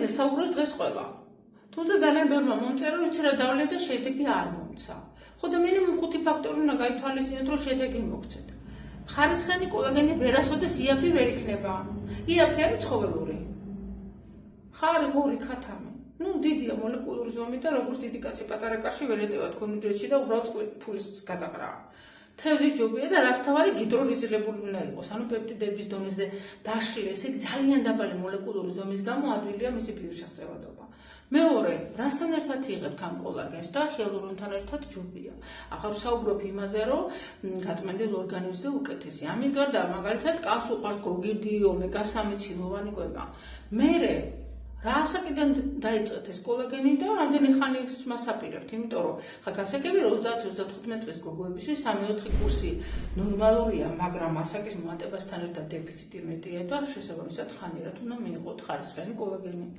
საუბრობს დღეს ყველა. თუმცა ძალიან ბევრმა მომწერა, ვიცი რა დავლე და შედეგი არ მომცა. ხო და მინიმუმ 5 ფაქტორი უნდა გაითვალისწინოთ, რომ შედეგი მოგცეთ. ხარისხიანი კოლაგენი ვერასოდეს იაფი ვერ იქნება. იაფი არის ცხოველური. ხარი, ღორი, ქათამი. დიდია მოლეკულური ზომით და როგორც დიდი კაცი პატარა კაცი ვერ ეტევა თქვენ უჯრედში და უბრალოდ ფულის გადაყრა. თევზის ჯობია და რაც თავარი გიდროლიზირებული უნდა იყოს, ანუ პეპტიდების დონეზე დაშლეს, ეგ ძალიან დაბალი მოლეკულური ზომის გამო ადვილია მისი ბიოშეღწევადობა. მეორე, რასთან ერთად იღებთ ამ კოლაგენს და ჰიალურონთან ერთად ჯობია. ახლა ვსაუბრობ იმაზე, რომ გაწმენდილ ორგანიზმზე უკეთესი. ამის გარდა მაგალითად კაცს უყვარს გოგირდი, ომეგა-3 ცილოვანი კვება. მერე რა ასაკიდან დაიწყეთ ეს კოლაგენი და რამდენი ხანის მას აპირებთ, იმიტომ რომ ხა გასაგები 30-35 წლის გოგოებისთვის 3-4 კურსი ნორმალურია, მაგრამ ასაკის მომატებასთან ერთად დეფიციტი მეტია და შესაბამისად ხანი რა თქმა უნდა მიიღოთ ხარისხიანი კოლაგენი.